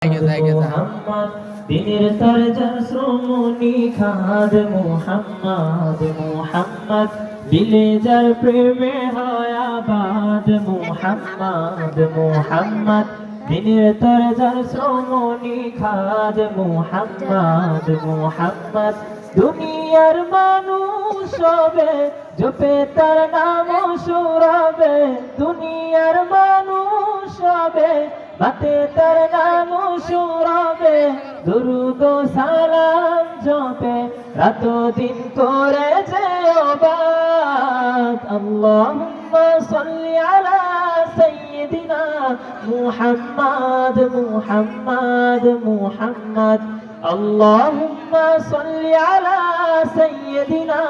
মুহাম্মদ দিনের তরজার শ্রমণি খাদ মুহাম্মদ মুহাম্মদ দিলে যার প্রেমে হয় আবাদ মুহাম্মদ মুহাম্মদ দিনের তরজার শ্রমণি খাদ মুহাম্মদ মুহাম্মদ দুনিয়ার মানুষ হবে জপে তার নাম সুরাবে দুনিয়ার মানুষ হবে বাতে তার নাম সুরাবে দুরুদ সালাম জপে রাত দিন করে যেওবাদ আল্লাহুম্মা সাল্লি আলা সাইয়্যিদিনা মুহাম্মদ মুহাম্মদ মুহাম্মদ اللهم صل على سيدنا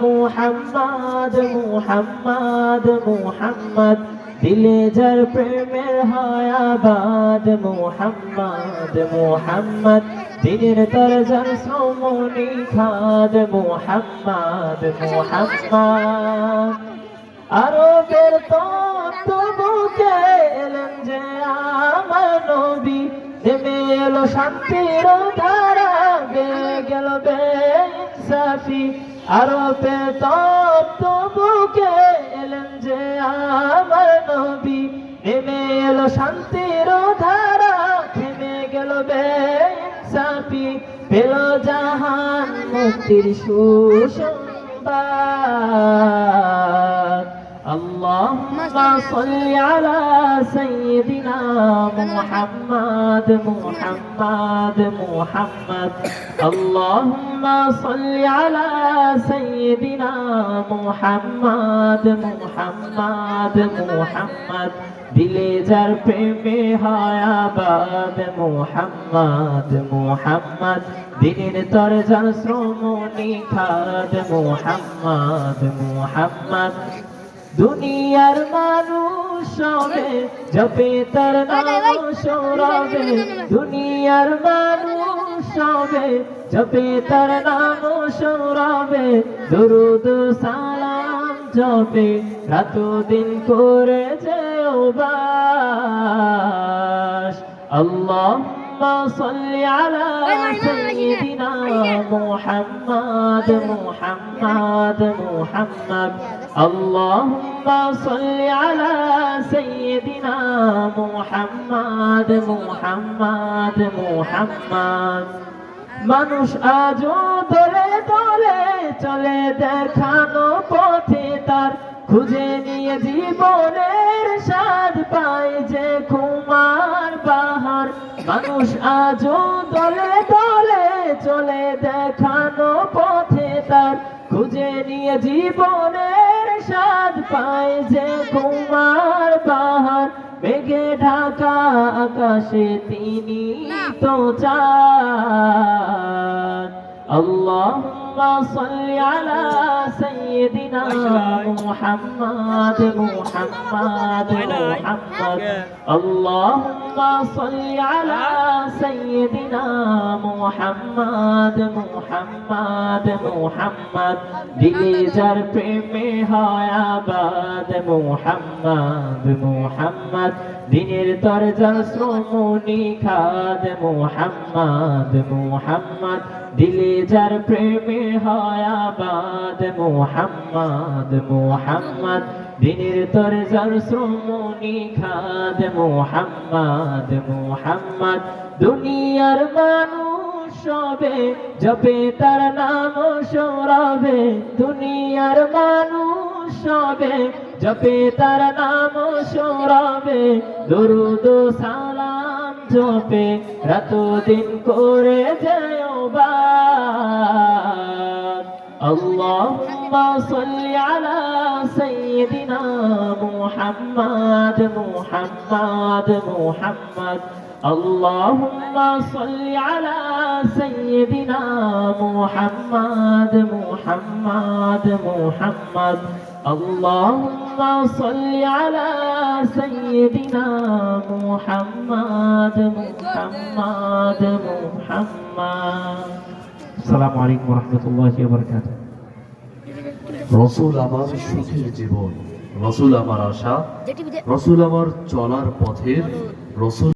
محمد محمد محمد দিলে যার প্রেমের হয় আবাদ মুহাম্মদ মুহাম্মদ দিনের তরজার শ্রমণি খাদ মুহাম্মদ মুহাম্মদ আরবের তবুকে এলেন যে আমার নবী নেমে এলো শান্তির ধারা বেয়ে গেল বেইনসাফি আরবে তবুকে এলেন যে আমার নবী নেমে এলো শান্তির ধারা থেমে গেল বেইনসাফি পেল জাহান মুক্তির সুসংবাদ اللهم صل على سيدنا محمد محمد محمد اللهم صل على سيدنا محمد محمد محمد দিলে যার প্রেমে হয় আবাদ মুহাম্মদ মুহাম্মদ দিনের তরজার শ্রমণি খাদ মুহাম্মদ মুহাম্মদ দুনিয়ার মানুষ হবে জপে তার নাম সুরাবে দুনিয়ার মানুষ হবে জপে তার নাম সুরাবে দুরুদ সালাম জপে রাত দিন করে যেওবাস اللهم صل على سيدنا محمد محمد محمد اللهم صل على سيدنا محمد محمد محمد মানুষ আজও দলে দলে চলে দেখানো পথে তার খুঁজে নিয়ে জীবনের স্বাদ পায় যে কুমার বাহার মানুষ আজও দলে দলে চলে দেখানো পথে তার খুঁজে নিয়ে জীবনের স্বাদ পায় যে কুমার বাহার মেঘে ঢাকা আকাশে তিনি তো চাঁদ اللهم صل على سيدنا محمد محمد محمد اللهم صل على سيدنا محمد محمد محمد দিলে যার প্রেমে হয় আবাদ মুহাম্মদ মুহাম্মদ দিনের তরজার শ্রমণি খাদ মুহাম্মদ মুহাম্মদ দিলে যার প্রেমে হয় আবাদ মুহাম্মদ মুহাম্মদ দিনের তরজার শ্রমণি খাদ মুহাম্মদ মুহাম্মদ দুনিয়ার মানুষ হবে জপে তার নাম সুরাবে দুনিয়ার মানুষ হবে জপে তার নাম সুরাবে দুরুদ সালাম জপে রাত দিন করে যেওবাদ اللهم صل على سيدنا محمد محمد محمد اللهم صل على سيدنا محمد محمد محمد اللهم صل على سيدنا محمد محمد محمد السلام عليكم ورحمة الله وبركاته রসুল আমার সুখের জীবন, রসুল আমার আশা, রসুল আমার চলার পথের, রসুল